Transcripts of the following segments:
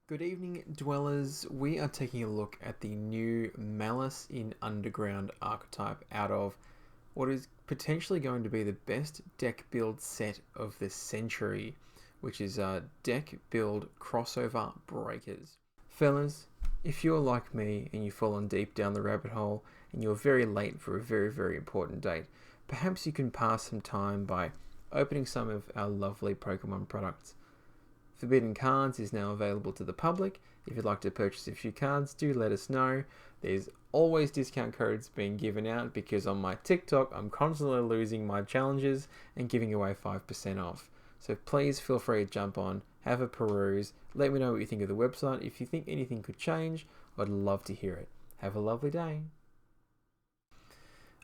Good evening, dwellers. We are taking a look at the new Malice in Underground Archetype out of what is potentially going to be the best deck build set of the century, which is Deck Build Crossover Breakers. Fellas, if you're like me and you've fallen deep down the rabbit hole and you're very late for a very, very important date, perhaps you can pass some time by opening some of our lovely Pokemon products. Forbidden Cards is now available to the public. If you'd like to purchase a few cards, do let us know. There's always discount codes being given out because on my TikTok, I'm constantly losing my challenges and giving away 5% off. So please feel free to jump on, have a peruse, let me know what you think of the website. If you think anything could change, I'd love to hear it. Have a lovely day.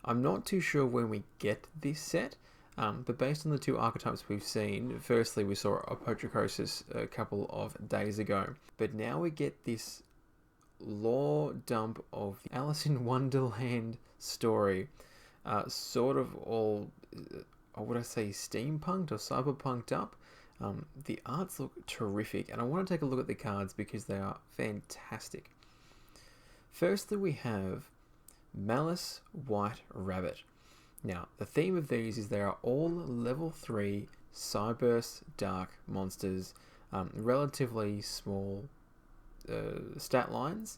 I'm not too sure when we get this set. But based on the two archetypes we've seen, firstly we saw Apotricosis a couple of days ago, but now we get this lore dump of the Alice in Wonderland story, sort of all, would I say steampunked or cyberpunked up. The arts look terrific, and I want to take a look at the cards because they are fantastic. Firstly, we have Malice White Rabbit. Now, the theme of these is they are all level 3 Cyberse Dark monsters, relatively small stat lines,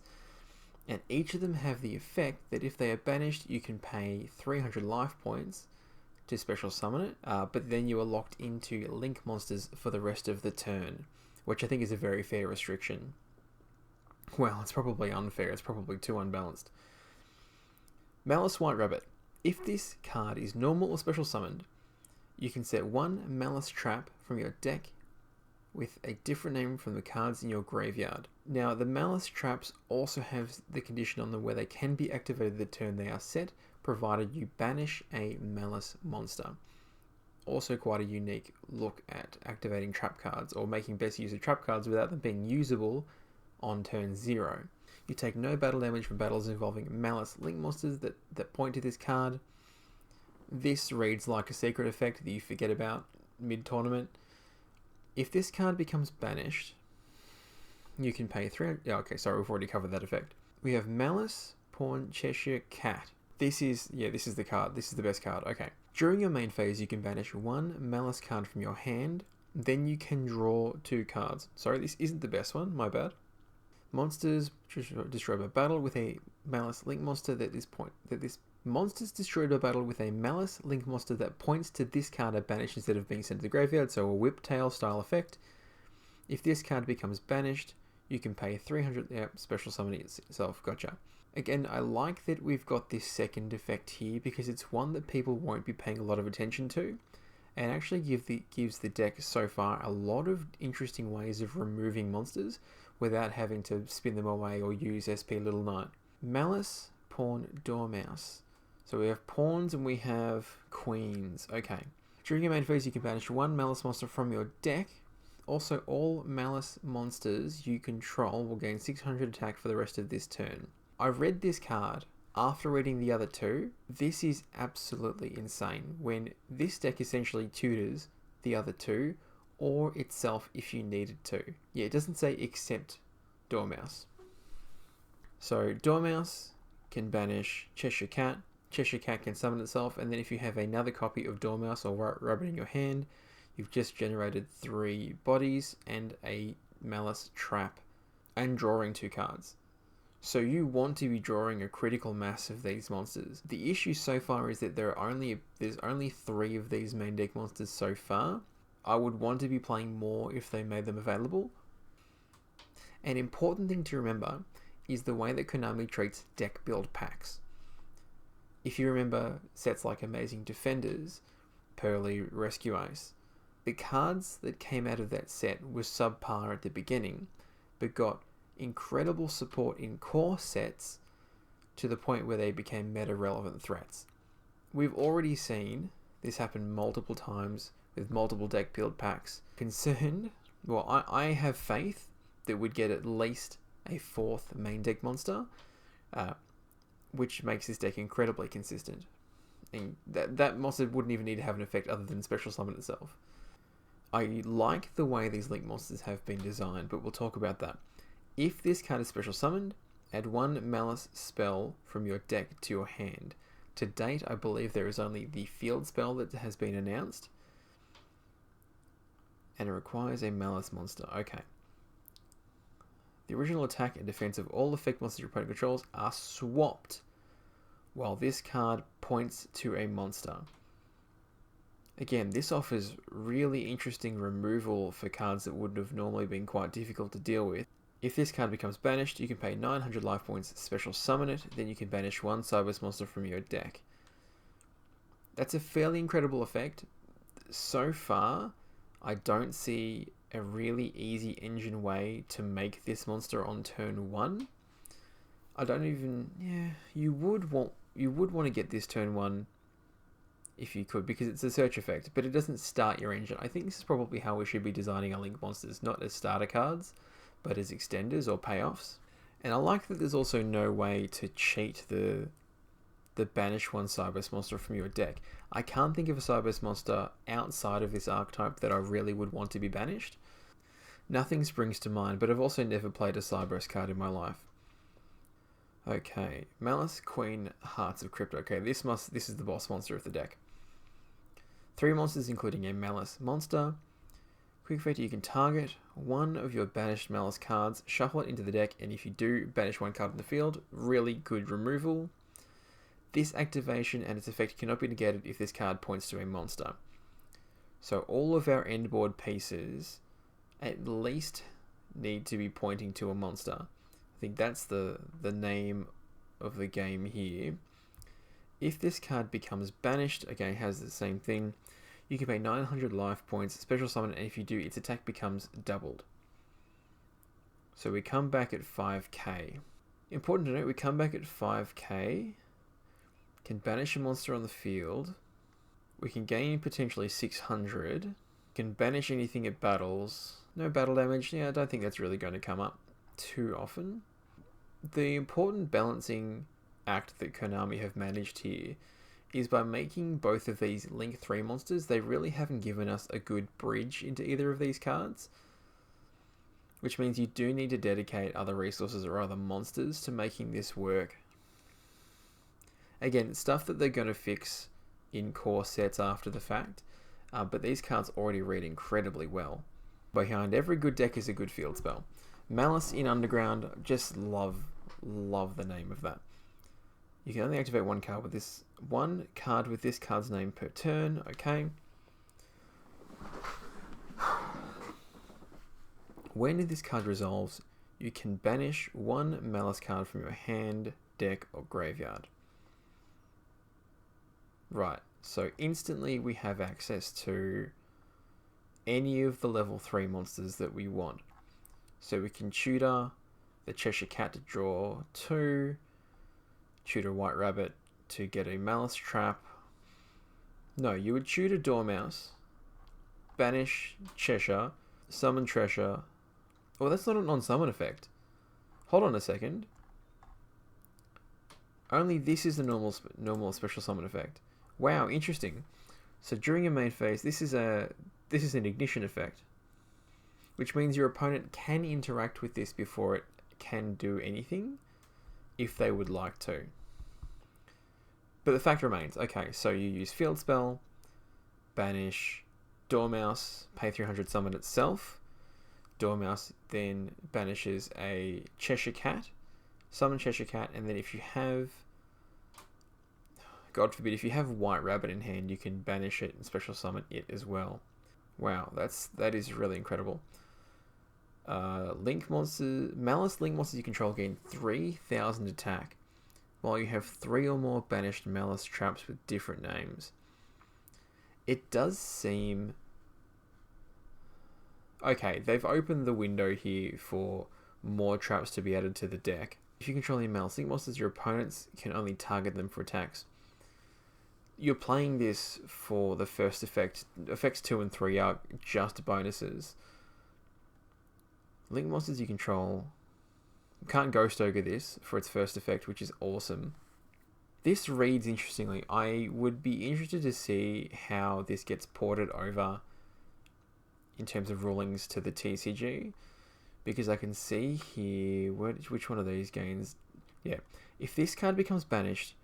and each of them have the effect that if they are banished, you can pay 300 life points to special summon it, but then you are locked into link monsters for the rest of the turn, which I think is a very fair restriction. Well, it's probably unfair, it's probably too unbalanced. Malice White Rabbit. If this card is normal or special summoned, you can set one Malice Trap from your deck with a different name from the cards in your graveyard. Now, the Malice Traps also have the condition on them where they can be activated the turn they are set, provided you banish a Malice monster. Also quite a unique look at activating trap cards, or making best use of trap cards without them being usable on turn 0. You take no battle damage from battles involving Malice Link monsters that point to this card. This reads like a secret effect that you forget about mid-tournament. If this card becomes banished, you can pay 300... Oh, okay, sorry, we've already covered that effect. We have Malice Pawn Cheshire Cat. This is the card. This is the best card. Okay. During your main phase, you can banish one Malice card from your hand. Then you can draw 2 cards. Sorry, this isn't the best one. My bad. Monsters destroyed by battle with a Malice Link monster monsters destroyed by battle with a Malice Link monster that points to this card are banished instead of being sent to the graveyard, so a Whiptail style effect. If this card becomes banished, you can pay 300, special summon it itself, gotcha. Again, I like that we've got this second effect here because it's one that people won't be paying a lot of attention to, and actually gives the deck so far a lot of interesting ways of removing monsters without having to spin them away or use SP Little Knight. Malice, Pawn, Dormouse. So we have pawns and we have queens. Okay. During your main phase, you can banish one Malice monster from your deck. Also, all Malice monsters you control will gain 600 attack for the rest of this turn. I read this card after reading the other two. This is absolutely insane when this deck essentially tutors the other two, or itself if you needed to. Yeah, it doesn't say except Dormouse. So Dormouse can banish Cheshire Cat. Cheshire Cat can summon itself, and then if you have another copy of Dormouse or Rabbit in your hand, you've just generated 3 bodies and a Malice Trap and drawing 2 cards. So you want to be drawing a critical mass of these monsters. The issue so far is that there's only 3 of these main deck monsters so far. I would want to be playing more if they made them available. An important thing to remember is the way that Konami treats deck build packs. If you remember sets like Amazing Defenders, Pearly, Rescue Ace, the cards that came out of that set were subpar at the beginning, but got incredible support in core sets to the point where they became meta-relevant threats. We've already seen this happen multiple times with multiple deck build packs. I have faith that we'd get at least a 4th main deck monster, which makes this deck incredibly consistent. And that monster wouldn't even need to have an effect other than special summon itself. I like the way these Link monsters have been designed, but we'll talk about that. If this card is special summoned, add 1 Malice spell from your deck to your hand. To date, I believe there is only the field spell that has been announced. And it requires a Malice monster. Okay. The original attack and defense of all effect monsters your opponent controls are swapped, while this card points to a monster. Again, this offers really interesting removal for cards that wouldn't have normally been quite difficult to deal with. If this card becomes banished, you can pay 900 life points, special summon it, then you can banish 1 Cyberse monster from your deck. That's a fairly incredible effect. So far, I don't see a really easy engine way to make this monster on turn 1. I don't even... Yeah, you would want to get this turn 1 if you could, because it's a search effect, but it doesn't start your engine. I think this is probably how we should be designing our Link monsters, not as starter cards, but as extenders or payoffs. And I like that there's also no way to cheat the banish 1 Cyberse monster from your deck. I can't think of a Cyberse monster outside of this archetype that I really would want to be banished. Nothing springs to mind, but I've also never played a Cyberse card in my life. Okay, Malice, Queen, Hearts of Crypto. Okay, this is the boss monster of the deck. 3 monsters, including a Malice monster. Quick effect, you can target 1 of your banished Malice cards, shuffle it into the deck, and if you do, banish 1 card in the field. Really good removal. This activation and its effect cannot be negated if this card points to a monster. So all of our end board pieces at least need to be pointing to a monster. I think that's the name of the game here. If this card becomes banished, again, it has the same thing. You can pay 900 life points, special summon, and if you do, its attack becomes doubled. So we come back at 5k. Important to note, we come back at 5k, can banish a monster on the field, we can gain potentially 600, can banish anything it battles, no battle damage. Yeah, I don't think that's really going to come up too often. The important balancing act that Konami have managed here is by making both of these Link 3 monsters, they really haven't given us a good bridge into either of these cards, which means you do need to dedicate other resources or other monsters to making this work. Again, stuff that they're going to fix in core sets after the fact, but these cards already read incredibly well. Behind every good deck is a good field spell. Malice in Underground, just love the name of that. You can only activate 1 card with this card's name per turn. Okay. When this card resolves, you can banish 1 Malice card from your hand, deck, or graveyard. Right, so instantly we have access to any of the level 3 monsters that we want. So we can tutor the Cheshire Cat to draw 2, tutor White Rabbit to get a Malice trap. No, you would tutor Dormouse, banish Cheshire, summon Treasure. Oh, that's not a non-summon effect. Hold on a second. Only this is the normal special summon effect. Wow, interesting. So during your main phase, this is an ignition effect, which means your opponent can interact with this before it can do anything, if they would like to. But the fact remains, okay, so you use field spell, banish Dormouse, pay 300, summon itself. Dormouse then banishes a Cheshire Cat, summon Cheshire Cat, and then if you have, God forbid, if you have White Rabbit in hand, you can banish it and special summon it as well. Wow, that is really incredible. Link monsters, Malice Link monsters you control gain 3,000 attack, while you have 3 or more banished Malice traps with different names. It does seem... Okay, they've opened the window here for more traps to be added to the deck. If you control any Malice Link monsters, your opponents can only target them for attacks. You're playing this for the first effect. Effects 2 and 3 are just bonuses. Link monsters you control. You can't Ghost Ogre this for its first effect, which is awesome. This reads interestingly. I would be interested to see how this gets ported over in terms of rulings to the TCG, because I can see here which one of these gains. Yeah, if this card becomes banished,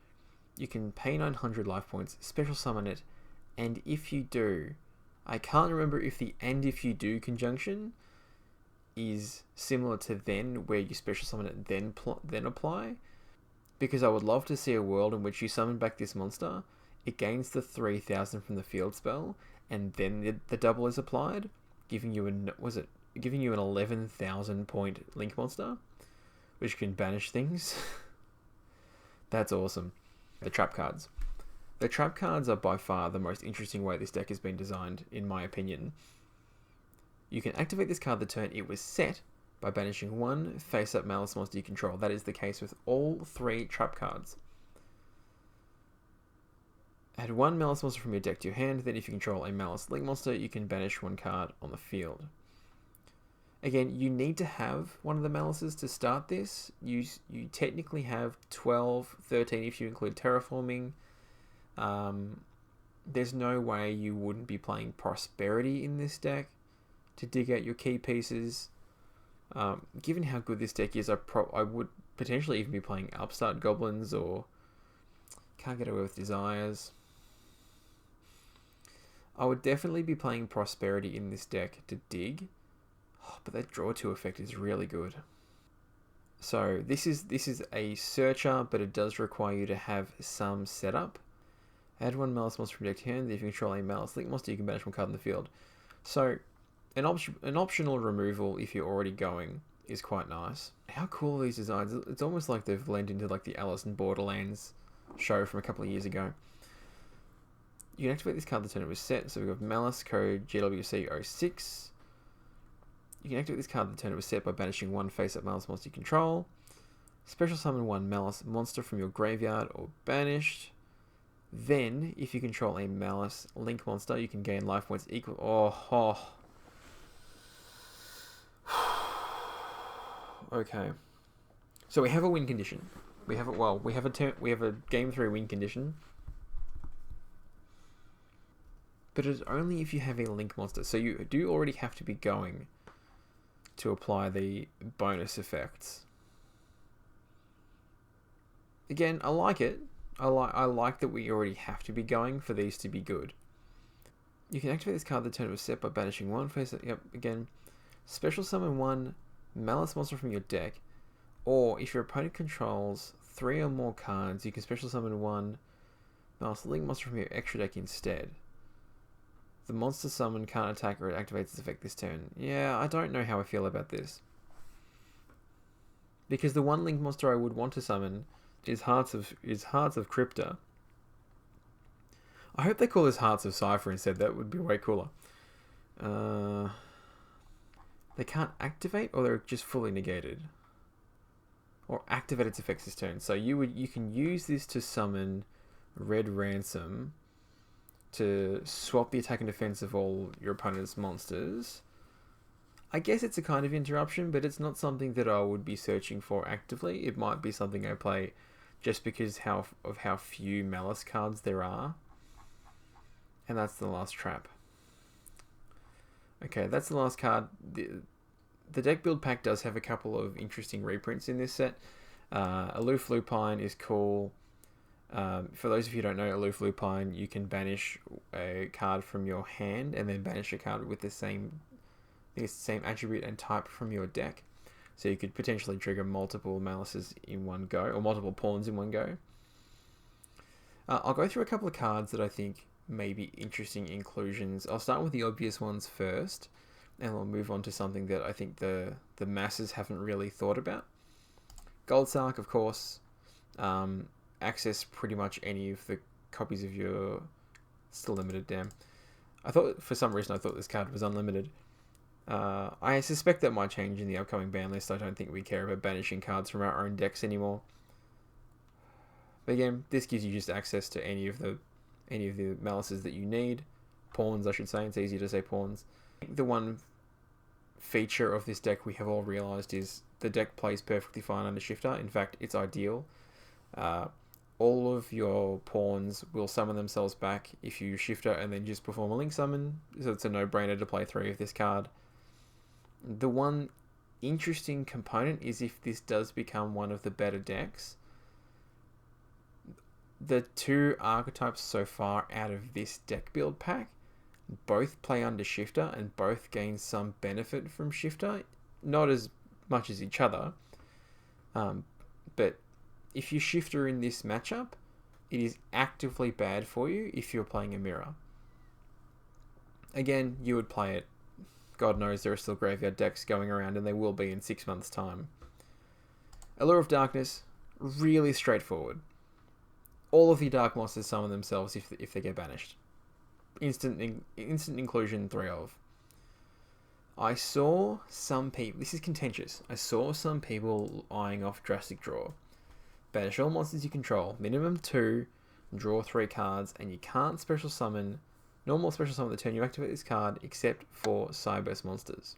you can pay 900 life points, special summon it, and if you do, I can't remember if the "and if you do" conjunction is similar to then, where you special summon it then apply, because I would love to see a world in which you summon back this monster, it gains the 3000 from the field spell, and then the double is applied, giving you an 11,000 point link monster, which can banish things. That's awesome. The trap cards. The trap cards are by far the most interesting way this deck has been designed, in my opinion. You can activate this card the turn it was set by banishing one face-up Malice monster you control. That is the case with all 3 trap cards. Add 1 Malice monster from your deck to your hand, then if you control a Malice link monster, you can banish 1 card on the field. Again, you need to have one of the Malices to start this. You technically have 12, 13 if you include terraforming. There's no way you wouldn't be playing Prosperity in this deck to dig out your key pieces. Given how good this deck is, I would potentially even be playing Upstart Goblins, or Can't Get Away with Desires. I would definitely be playing Prosperity in this deck to dig. But that draw 2 effect is really good. So this is a searcher, but it does require you to have some setup. Add 1 Malice monster from deck to hand. If you control a Malice link monster, you can banish 1 card in the field. So an optional removal if you're already going is quite nice. How cool are these designs? It's almost like they've blended into like the Alice in Borderlands show from a couple of years ago. You can activate this card the turn it was set. So we've got Malice code GWC06. You can activate this card the turn it was set by banishing 1 face-up Malice monster you control. Special summon 1 Malice monster from your graveyard or banished. Then, if you control a Malice link monster, you can gain life points equal. Okay. So we have a win condition. We have a game 3 win condition. But it's only if you have a link monster. So you do already have to be going to apply the bonus effects. Again, I like it. I like that we already have to be going for these to be good. You can activate this card the turn it was set by banishing 1 face. Yep, again. Special summon 1 Malice monster from your deck, or if your opponent controls 3 or more cards, you can special summon 1 Malice link monster from your extra deck instead. The monster summon can't attack or it activates its effect this turn. Yeah, I don't know how I feel about this. Because the one link monster I would want to summon is Hearts of Crypta. I hope they call this Hearts of Cypher instead. That would be way cooler. They can't activate, or they're just fully negated. Or activate its effects this turn. So you can use this to summon Red Ransom to swap the attack and defense of all your opponent's monsters. I guess it's a kind of interruption, but it's not something that I would be searching for actively. It might be something I play just because of how few Malice cards there are. And that's the last trap. Okay, that's the last card. The deck build pack does have a couple of interesting reprints in this set. Aloof Lupine is cool. For those of you who don't know, Aloof Lupine, you can banish a card from your hand and then banish a card with the same attribute and type from your deck. So you could potentially trigger multiple Malices in one go, or multiple pawns in one go. I'll go through a couple of cards that I think may be interesting inclusions. I'll start with the obvious ones first, and we'll move on to something that I think the masses haven't really thought about. Goldsark, of course. Access pretty much any of the copies of your... Still limited, damn. For some reason I thought this card was unlimited. I suspect that might change in the upcoming ban list. I don't think we care about banishing cards from our own decks anymore. But again, this gives you just access to any of the Malices that you need. Pawns, I should say. It's easier to say pawns. I think the one feature of this deck we have all realised is the deck plays perfectly fine under Shifter. In fact, it's ideal. all of your pawns will summon themselves back if you shifter and then just perform a link summon, so it's a no-brainer to play 3 of this card. The one interesting component is if this does become one of the better decks. The 2 archetypes so far out of this deck build pack both play under shifter and both gain some benefit from shifter, not as much as each other, but if you shifter in this matchup, it is actively bad for you if you're playing a mirror. Again, you would play it. God knows there are still graveyard decks going around, and there will be in 6 months' time. Allure of Darkness, really straightforward. All of the dark monsters summon themselves if they get banished. Instant inclusion 3 of. I saw some people, this is contentious, I saw some people eyeing off Drastic Draw. Banish all monsters you control, minimum 2, draw 3 cards, and you can't special summon, normal special summon the turn you activate this card, except for Cyberse monsters.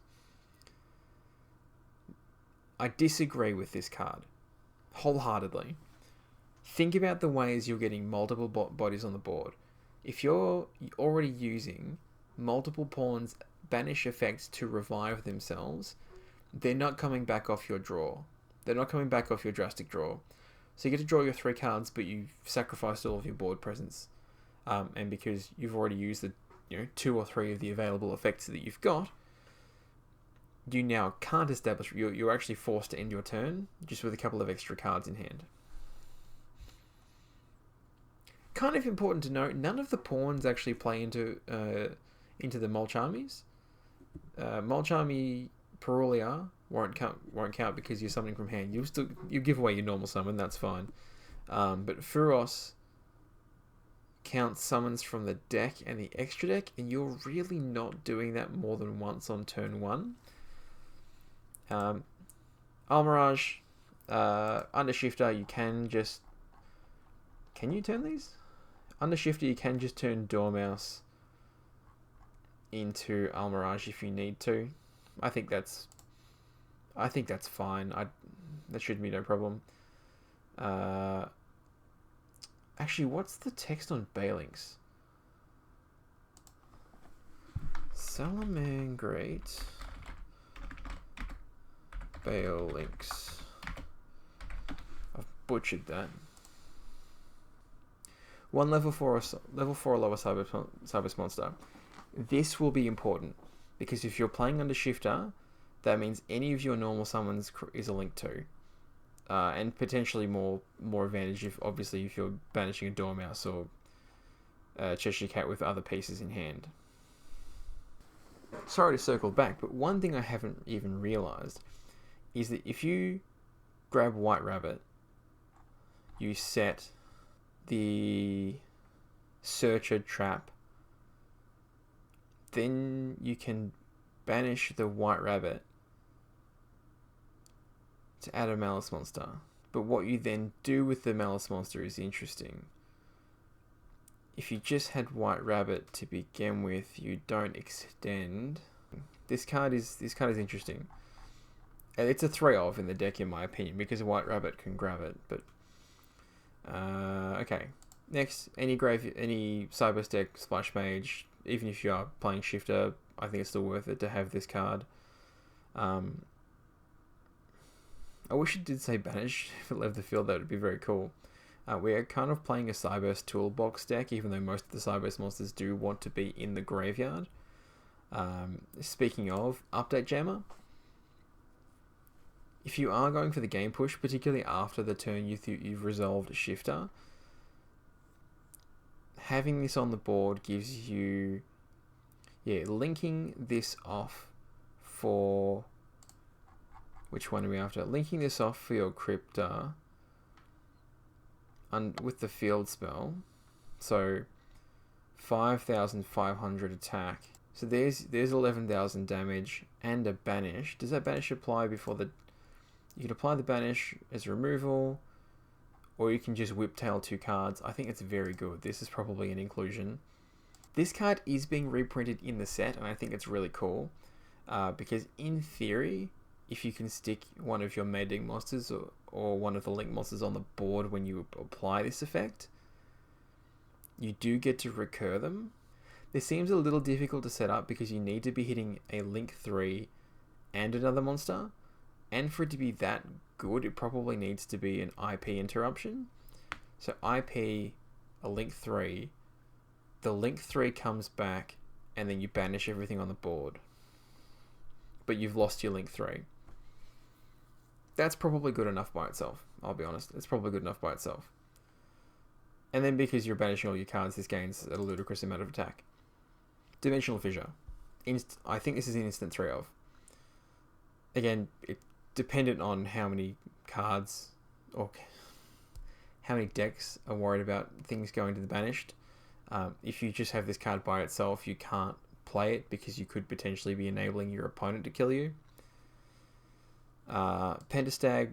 I disagree with this card, wholeheartedly. Think about the ways you're getting multiple bodies on the board. If you're already using multiple pawns banish effects to revive themselves, they're not coming back off your draw. They're not coming back off your Drastic Draw. So you get to draw your 3 cards, but you've sacrificed all of your board presence. And because you've already used the 2 or 3 of the available effects that you've got, you now can't establish, you're actually forced to end your turn just with a couple of extra cards in hand. Kind of important to note, none of the pawns actually play into the Mulch Armies. Mulch Army Perulia won't count because you're summoning from hand. You give away your normal summon, that's fine. But Furos counts summons from the deck and the extra deck, and you're really not doing that more than once on turn 1. Almirage, under shifter, you can just... Can you turn these? Under shifter, you can just turn Dormouse into Almirage if you need to. I think that's fine. That should be no problem. Actually, what's the text on Balinks? Salamangreat Balinks. I've butchered that. 1 level 4 or lower Cyberse monster. This will be important because if you're playing under shifter, that means any of your normal summons is a link to, and potentially more advantage if you're banishing a Dormouse or Cheshire Cat with other pieces in hand. Sorry to circle back, but one thing I haven't even realized is that if you grab White Rabbit, you set the Searcher trap, then you can banish the White Rabbit to add a Malice monster. But what you then do with the Malice monster is interesting. If you just had White Rabbit to begin with, you don't extend. This card is interesting. And it's a 3 of in the deck in my opinion, because White Rabbit can grab it, but okay. Next, any Cyberse deck, Splash Mage, even if you are playing Shifter, I think it's still worth it to have this card. I wish it did say Banish. If it left the field, that would be very cool. We're kind of playing a Cyberse Toolbox deck, even though most of the Cyberse monsters do want to be in the graveyard. Speaking of, Update Jammer. If you are going for the game push, particularly after the turn you've resolved Shifter, having this on the board gives you, linking this off for, which one are we after? Linking this off for your Crypta with the field spell, so 5,500 attack. So there's 11,000 damage and a banish. Does that banish apply before the... You can apply the banish as removal, or you can just whiptail 2 cards. I think it's very good. This is probably an inclusion. This card is being reprinted in the set, and I think it's really cool, because in theory, if you can stick one of your main deck monsters or one of the link monsters on the board when you apply this effect, you do get to recur them. This seems a little difficult to set up because you need to be hitting a link 3 and another monster, and for it to be that good, it probably needs to be an IP interruption. So IP, a link 3, the link 3 comes back, and then you banish everything on the board. But you've lost your link 3. That's probably good enough by itself, I'll be honest. It's probably good enough by itself. And then because you're banishing all your cards, this gains a ludicrous amount of attack. Dimensional Fissure. I think this is an instant 3 of. Again, it's dependent on how many cards or how many decks are worried about things going to the banished. If you just have this card by itself, you can't play it because you could potentially be enabling your opponent to kill you. Pentastag,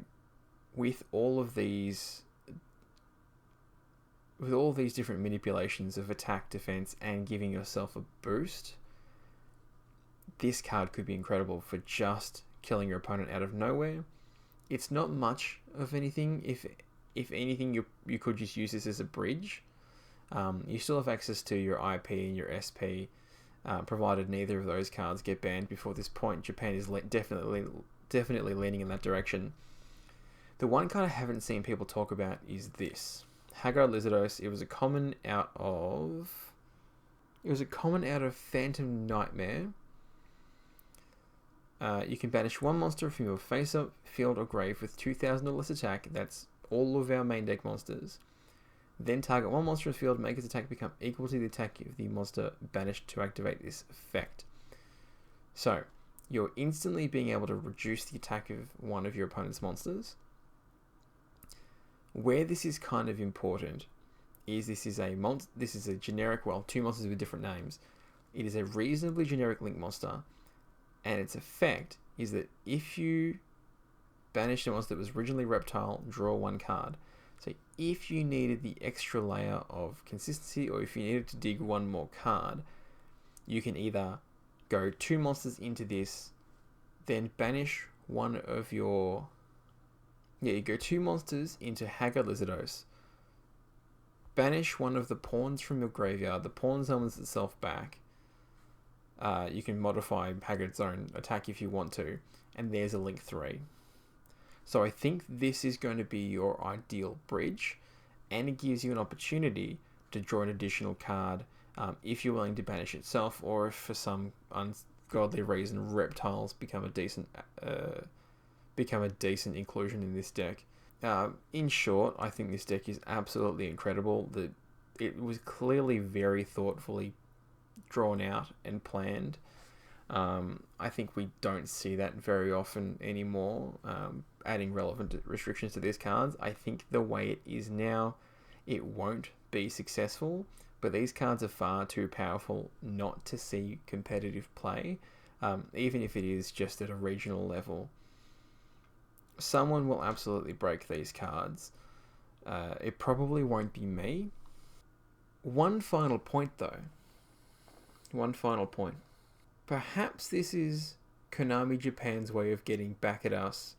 with all these different manipulations of attack, defense, and giving yourself a boost, this card could be incredible for just killing your opponent out of nowhere. It's not much of anything. If anything, you could just use this as a bridge. You still have access to your IP and your SP, provided neither of those cards get banned before this point. Japan is definitely leaning in that direction. The one card I haven't seen people talk about is this. Haggard Lizardos. It was a common out of Phantom Nightmare. You can banish one monster from your face-up, field, or grave with 2,000 or less attack. That's all of our main deck monsters. Then target one monster in the field, make its attack become equal to the attack of the monster banished to activate this effect. So, you're instantly being able to reduce the attack of one of your opponent's monsters. Where this is kind of important is this is a generic, well, two monsters with different names. It is a reasonably generic link monster, and its effect is that if you banish a monster that was originally reptile, draw one card. So if you needed the extra layer of consistency, or if you needed to dig one more card, you can either go two monsters into this, then banish one of your... you go two monsters into Haggard Lizardos, banish one of the pawns from your graveyard, the pawn summons itself back. You can modify Haggard's own attack if you want to, and there's a link 3. So I think this is going to be your ideal bridge, and it gives you an opportunity to draw an additional card if you're willing to banish itself, or if for some ungodly reason reptiles become a decent inclusion in this deck. In short, I think this deck is absolutely incredible. It was clearly very thoughtfully drawn out and planned. I think we don't see that very often anymore, adding relevant restrictions to these cards. I think the way it is now, it won't be successful, but these cards are far too powerful not to see competitive play, even if it is just at a regional level. Someone will absolutely break these cards. It probably won't be me. One final point though. Perhaps this is Konami Japan's way of getting back at us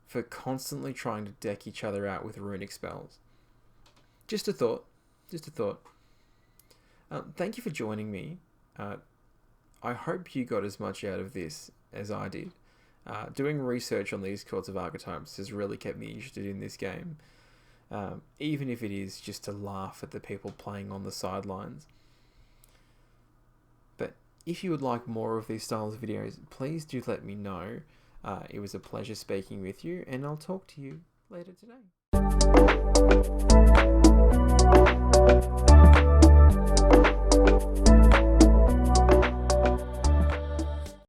for constantly trying to deck each other out with runic spells. Just a thought. Thank you for joining me. I hope you got as much out of this as I did. Doing research on these sorts of archetypes has really kept me interested in this game, even if it is just to laugh at the people playing on the sidelines. But if you would like more of these styles of videos, please do let me know. It was a pleasure speaking with you, and I'll talk to you later today.